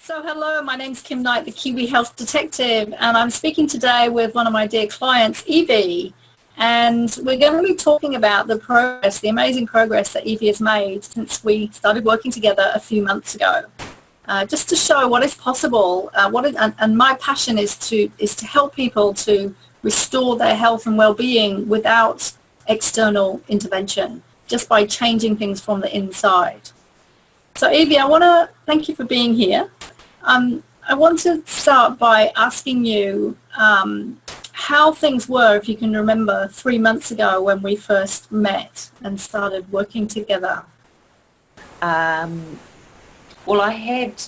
So hello, my name's Kim Knight, the Kiwi Health Detective, and I'm speaking today with one of my dear clients, Evie. And we're going to be talking about the progress, the amazing progress that Evie has made since we started working together a few months ago. Just to show what is possible, and my passion is to help people to restore their health and well-being without external intervention, just by changing things from the inside. So Evie, I want to thank you for being here. I want to start by asking you how things were, if you can remember, 3 months ago when we first met and started working together. Well, I had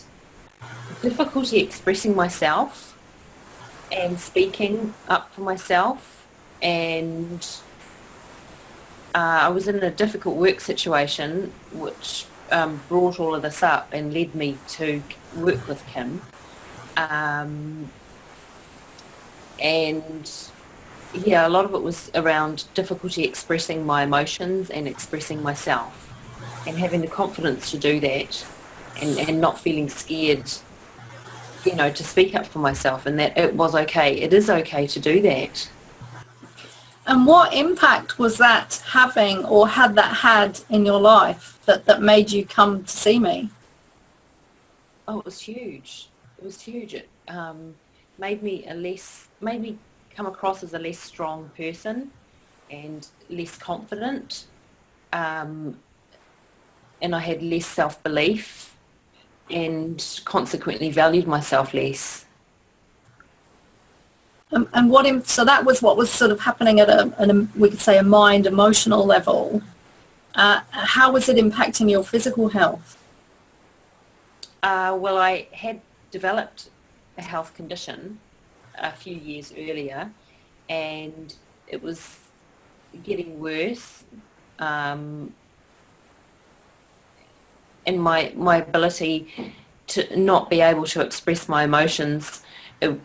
difficulty expressing myself and speaking up for myself, and I was in a difficult work situation which brought all of this up and led me to work with Kim. And yeah, a lot of it was around difficulty expressing my emotions and expressing myself, and having the confidence to do that, and not feeling scared, to speak up for myself, and that it was okay. It is okay to do that. And what impact was that having, or had that had in your life that made you come to see me? Oh, it was huge. It was huge. It made me come across as a less strong person and less confident. And I had less self-belief and consequently valued myself less. And so that was what was sort of happening at a we could say a mind, emotional level. How was it impacting your physical health? Well, I had developed a health condition a few years earlier, and it was getting worse. And my ability to not be able to express my emotions,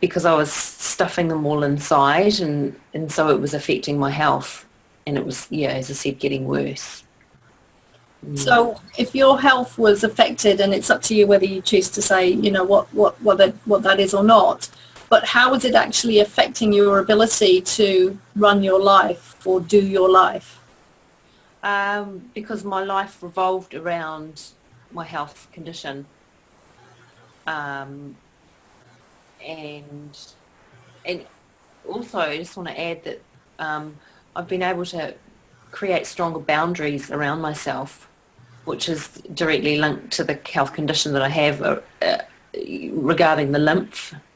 because I was stuffing them all inside, and so it was affecting my health, and it was, as I said, getting worse. So if your health was affected, and it's up to you whether you choose to say, what that is or not, but how was it actually affecting your ability to run your life or do your life? Because my life revolved around my health condition. And also I just want to add that I've been able to create stronger boundaries around myself, which is directly linked to the health condition that I have regarding the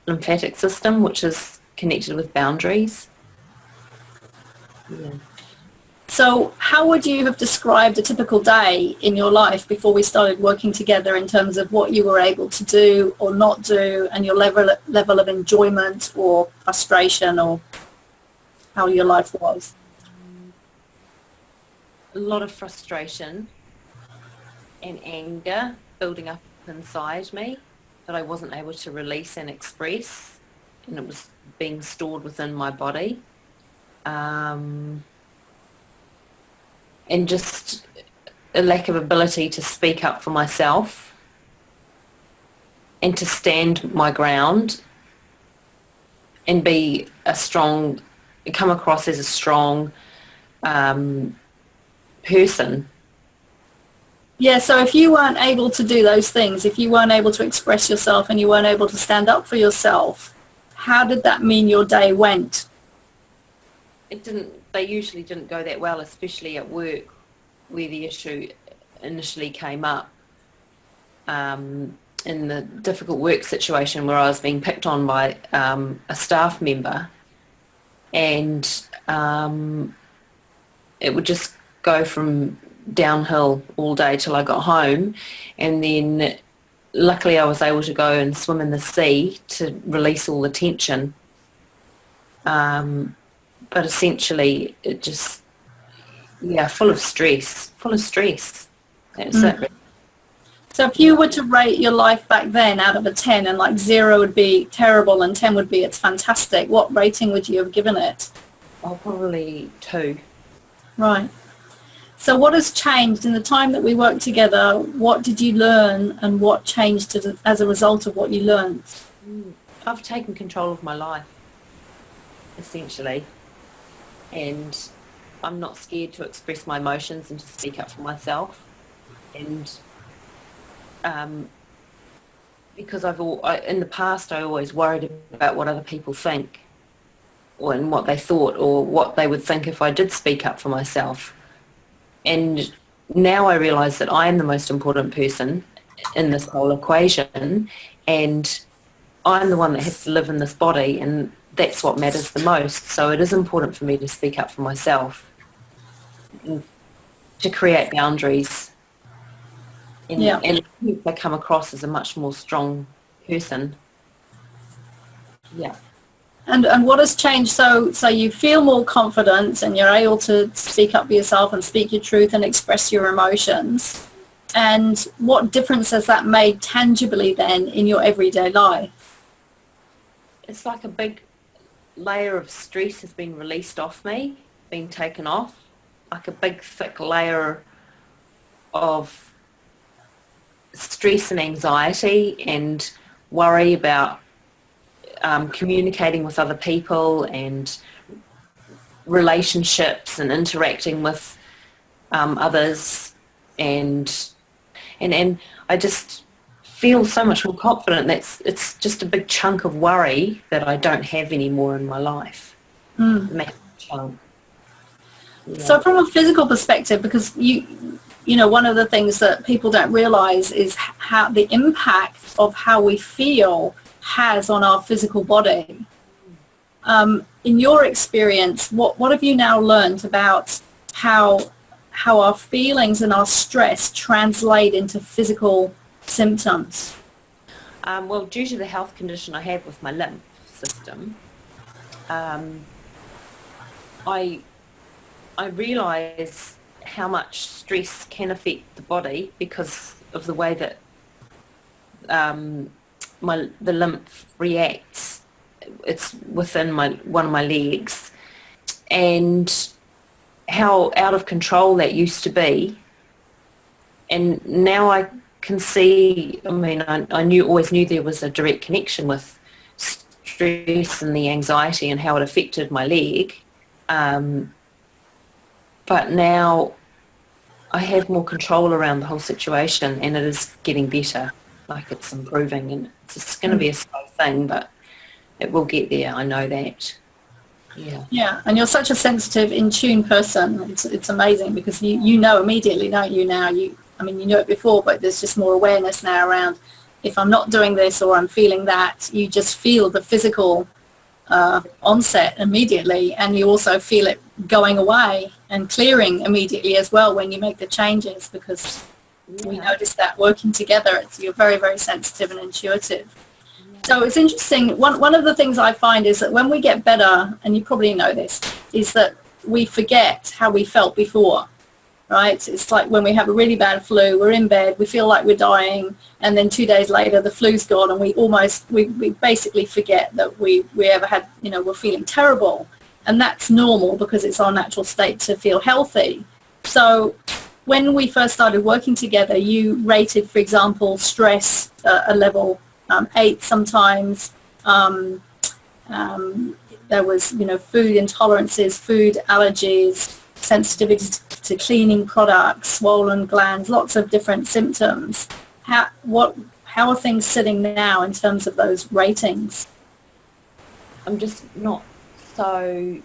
lymphatic system, which is connected with boundaries. Yeah. So how would you have described a typical day in your life before we started working together, in terms of what you were able to do or not do, and your level of enjoyment or frustration, or how your life was? A lot of frustration and anger building up inside me that I wasn't able to release and express, and it was being stored within my body. And just a lack of ability to speak up for myself and to stand my ground and come across as a strong person. Yeah, so if you weren't able to do those things, if you weren't able to express yourself and you weren't able to stand up for yourself, how did that mean your day went? They usually didn't go that well, especially at work, where the issue initially came up, in the difficult work situation where I was being picked on by a staff member, and it would just go from downhill all day till I got home, and then luckily I was able to go and swim in the sea to release all the tension. But essentially it just, full of stress. That's it. So if you were to rate your life back then out of a 10, and like 0 would be terrible and 10 would be it's fantastic, what rating would you have given it? Oh, probably 2. Right. So what has changed in the time that we worked together? What did you learn and what changed as a result of what you learned? I've taken control of my life, essentially, and I'm not scared to express my emotions and to speak up for myself. And because in the past I always worried about what other people think, and what they thought, or what they would think if I did speak up for myself. And now I realise that I am the most important person in this whole equation, and I'm the one that has to live in this body, and that's what matters the most. So it is important for me to speak up for myself, and to create boundaries, and, Yeah. and I come across as a much more strong person. Yeah. And what has changed? So you feel more confident and you're able to speak up for yourself and speak your truth and express your emotions. And what difference has that made tangibly then in your everyday life? It's like a big layer of stress has been released off me, been taken off, like a big thick layer of stress and anxiety and worry about communicating with other people and relationships and interacting with others, and I just feel so much more confident. It's just a big chunk of worry that I don't have anymore in my life. Massive chunk. Yeah. So from a physical perspective, because you know, one of the things that people don't realize is how the impact of how we feel has on our physical body. In your experience, what have you now learned about how our feelings and our stress translate into physical symptoms? Well, due to the health condition I have with my lymph system, I realise how much stress can affect the body because of the way that the lymph reacts. It's within one of my legs, and how out of control that used to be. And now I can see, I mean, I always knew there was a direct connection with stress and the anxiety and how it affected my leg. But now I have more control around the whole situation, and it is getting better. Like, it's improving, and it's going to be a slow thing, but it will get there. I know that. Yeah. Yeah, and you're such a sensitive, in tune person. It's amazing because you know immediately, don't you? Now you know it before, but there's just more awareness now around. If I'm not doing this or I'm feeling that, you just feel the physical onset immediately, and you also feel it going away and clearing immediately as well when you make the changes, because we notice that working together, you're very, very sensitive and intuitive. So it's interesting. One of the things I find is that when we get better, and you probably know this, is that we forget how we felt before, right? It's like when we have a really bad flu, we're in bed, we feel like we're dying, and then 2 days later the flu's gone, and we basically forget that we ever had, we're feeling terrible. And that's normal because it's our natural state to feel healthy. So when we first started working together, you rated, for example, stress a level 8 sometimes. There was, food intolerances, food allergies, sensitivity to cleaning products, swollen glands, lots of different symptoms. How are things sitting now in terms of those ratings? I'm just not so...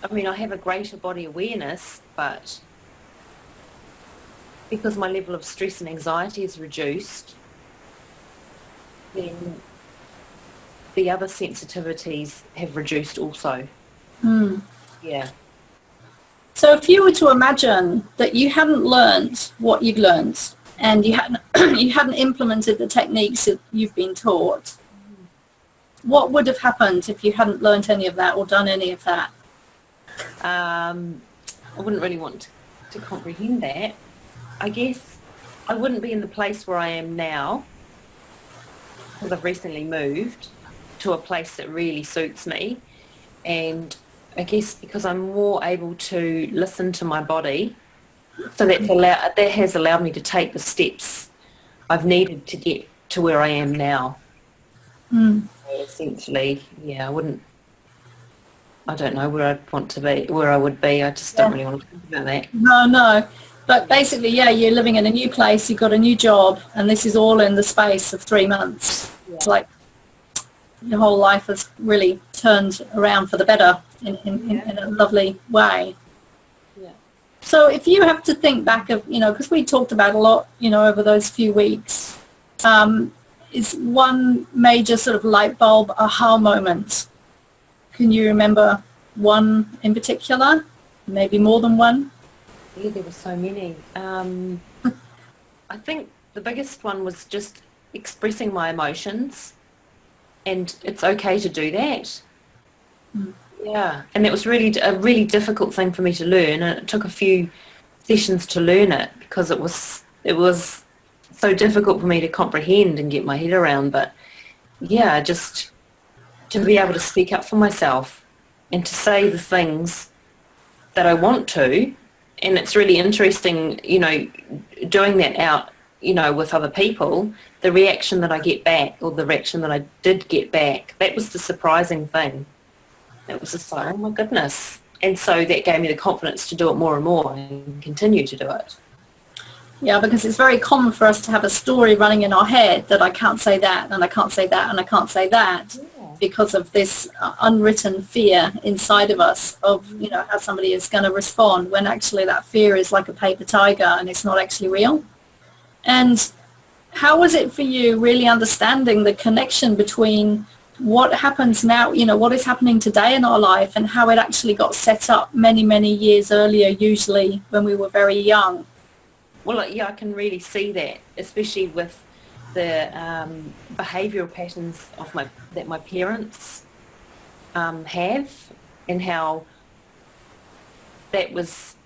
I have a greater body awareness, but because my level of stress and anxiety is reduced, then the other sensitivities have reduced also. Yeah. So if you were to imagine that you hadn't learned what you've learned, and you hadn't implemented the techniques that you've been taught, what would have happened if you hadn't learned any of that or done any of that? I wouldn't really want to comprehend that. I guess I wouldn't be in the place where I am now, because I've recently moved to a place that really suits me, and I guess because I'm more able to listen to my body So that has allowed me to take the steps I've needed to get to where I am now. Mm. So essentially, yeah, I don't know where I'd want to be, where I would be. I just don't Yeah. really want to think about that. No. But basically, yeah, you're living in a new place, you've got a new job, and this is all in the space of 3 months. Yeah. It's like your whole life has really turned around for the better in a lovely way. Yeah. So if you have to think back of, because we talked about a lot, over those few weeks, is one major sort of light bulb aha moment. Can you remember one in particular? Maybe more than one? Yeah, there were so many. I think the biggest one was just expressing my emotions, and it's okay to do that. Mm. Yeah, and it was really a really difficult thing for me to learn, and it took a few sessions to learn it because it was so difficult for me to comprehend and get my head around. But yeah, just to be able to speak up for myself and to say the things that I want to. And it's really interesting, doing that out, with other people, the reaction that I get back, or the reaction that I did get back, that was the surprising thing. It was just like, oh my goodness. And so that gave me the confidence to do it more and more and continue to do it. Yeah, because it's very common for us to have a story running in our head that I can't say that, and I can't say that, and I can't say that, because of this unwritten fear inside of us of, how somebody is going to respond, when actually that fear is like a paper tiger and it's not actually real. And how was it for you really understanding the connection between what happens now, what is happening today in our life, and how it actually got set up many, many years earlier, usually when we were very young? Well, yeah, I can really see that, especially with the behavioural patterns that my parents have, and how that was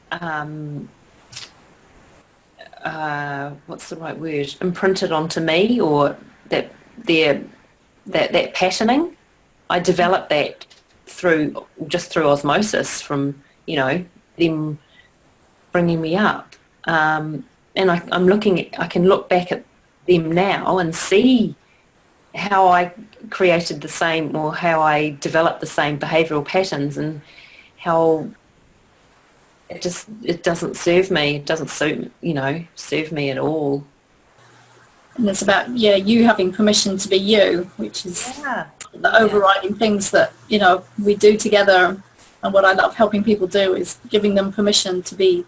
what's the right word, imprinted onto me, or that patterning. I developed that through osmosis from them bringing me up. And I can look back at them now and see how I created the same, or how I developed the same behavioural patterns, and how it doesn't serve me. It doesn't serve me at all. And it's about, you having permission to be you, which is the overriding things that, we do together. And what I love helping people do is giving them permission to be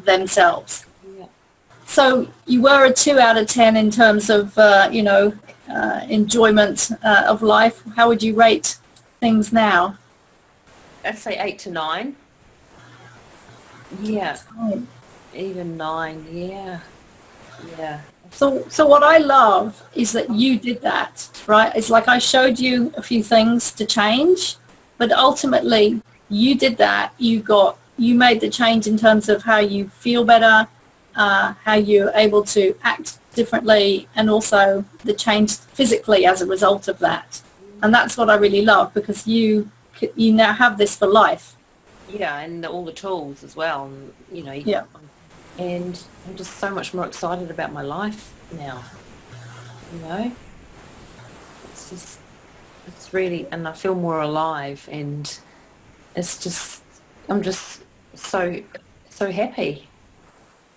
themselves. Yeah. So you were a 2 out of 10 in terms of, enjoyment of life. How would you rate things now? I'd say 8 to 9. Yeah. Right. Even 9. Yeah. Yeah. So what I love is that you did that, right? It's like I showed you a few things to change, but ultimately you did that. You made the change in terms of how you feel better, how you're able to act differently, and also the change physically as a result of that. And that's what I really love, because you now have this for life. Yeah, and all the tools as well. And, Yeah. And I'm just so much more excited about my life now. It's really, and I feel more alive, and I'm just so happy.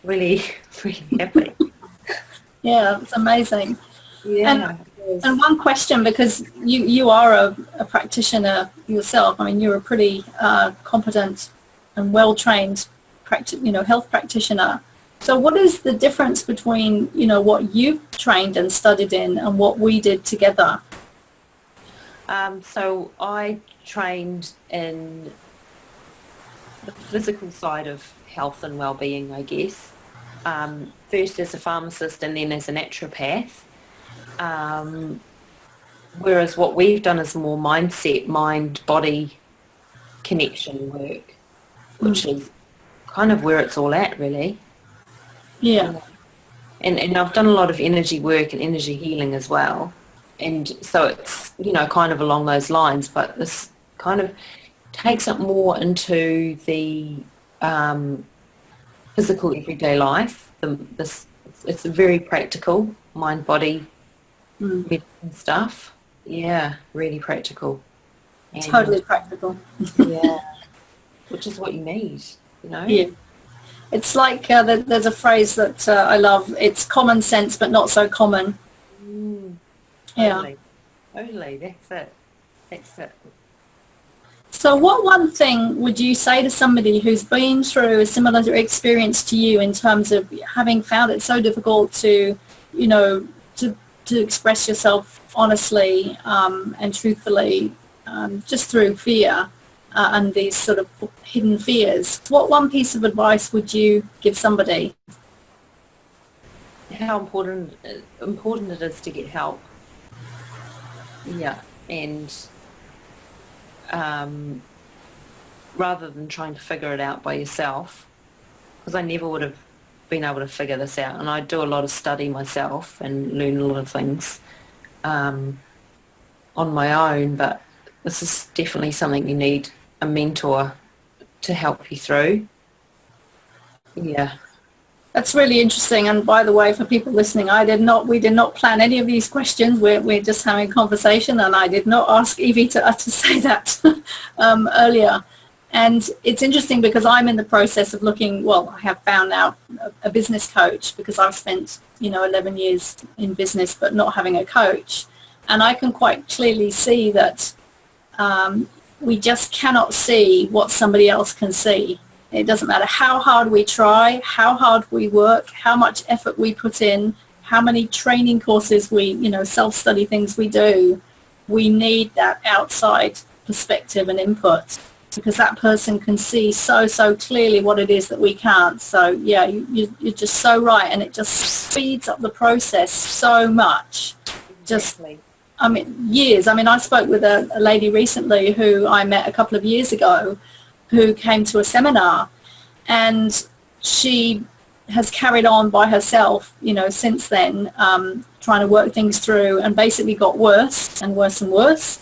Really, really happy. Yeah, it's amazing. Yeah. And one question, because you are a practitioner yourself. I mean, you're a pretty competent and well-trained health practitioner. So what is the difference between, what you've trained and studied in and what we did together? So I trained in the physical side of health and well-being, I guess. First as a pharmacist and then as a naturopath. Whereas what we've done is more mindset, mind-body connection work, which is kind of where it's all at, really. Yeah. And I've done a lot of energy work and energy healing as well. And so it's, kind of along those lines, but this kind of takes it more into the physical everyday life. It's very practical, mind, body, medicine stuff. Yeah, really practical. And, Totally practical. yeah, which is what you need, you know? Yeah. It's like there's a phrase that I love. It's common sense, but not so common. Totally. Totally. That's it. So what one thing would you say to somebody who's been through a similar experience to you in terms of having found it so difficult to, you know, to express yourself honestly and truthfully just through fear and these sort of hidden fears? What one piece of advice would you give somebody? How important it is to get help. Yeah, and rather than trying to figure it out by yourself, because I never would have been able to figure this out, and I do a lot of study myself and learn a lot of things on my own, but this is definitely something you need a mentor to help you through. Yeah. That's really interesting. And by the way, for people listening, we did not plan any of these questions. We're just having a conversation, and I did not ask Evie to say that earlier. And it's interesting because I'm in the process of I have found now a business coach, because I've spent, 11 years in business, but not having a coach. And I can quite clearly see that we just cannot see what somebody else can see. It doesn't matter how hard we try, how hard we work, how much effort we put in, how many training courses self-study things we do. We need that outside perspective and input, because that person can see so clearly what it is that we can't. So yeah, you're just so right, and it just speeds up the process so much. Exactly. Years. I spoke with a lady recently who I met a couple of years ago, who came to a seminar, and she has carried on by herself, since then, trying to work things through, and basically got worse and worse and worse,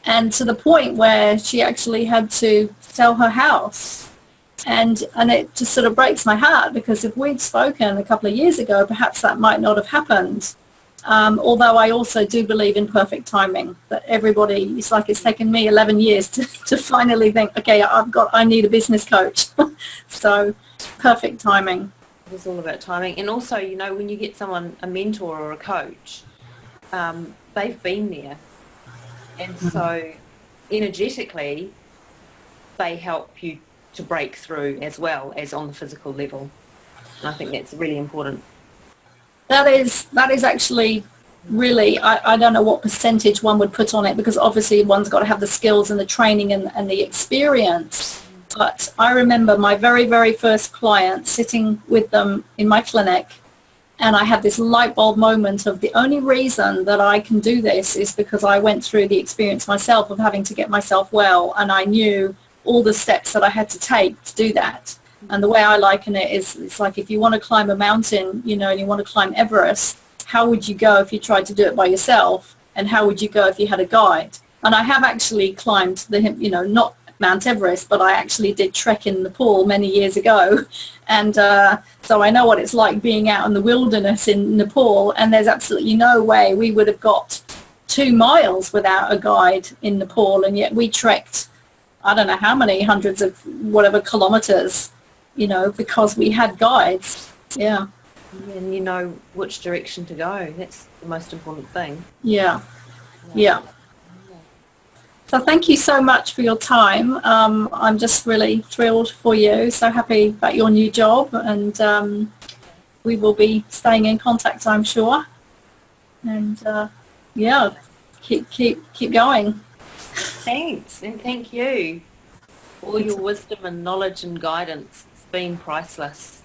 and to the point where she actually had to sell her house. And it just sort of breaks my heart, because if we'd spoken a couple of years ago, perhaps that might not have happened. Although I also do believe in perfect timing, that everybody, it's like it's taken me 11 years to finally think, okay, I need a business coach. So perfect timing. It's all about timing. And also, when you get someone, a mentor or a coach, they've been there. And so energetically, they help you to break through as well as on the physical level. And I think that's really important. That is actually really, I don't know what percentage one would put on it, because obviously one's got to have the skills and the training and the experience. But I remember my very, very first client sitting with them in my clinic, and I had this light bulb moment of the only reason that I can do this is because I went through the experience myself of having to get myself well, and I knew all the steps that I had to take to do that. And the way I liken it is, it's like if you want to climb a mountain, and you want to climb Everest, how would you go if you tried to do it by yourself? And how would you go if you had a guide? And I have actually climbed not Mount Everest, but I actually did trek in Nepal many years ago. And so I know what it's like being out in the wilderness in Nepal, and there's absolutely no way we would have got 2 miles without a guide in Nepal. And yet we trekked, I don't know how many hundreds of whatever kilometers, because we had guides. Yeah. And you know which direction to go. That's the most important thing. Yeah. So thank you so much for your time. I'm just really thrilled for you. So happy about your new job, and we will be staying in contact, I'm sure. And keep going. Thanks, and thank you for all your wisdom and knowledge and guidance. It's been priceless.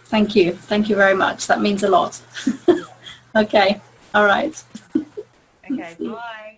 Thank you very much. That means a lot. Okay. All right. Okay, bye.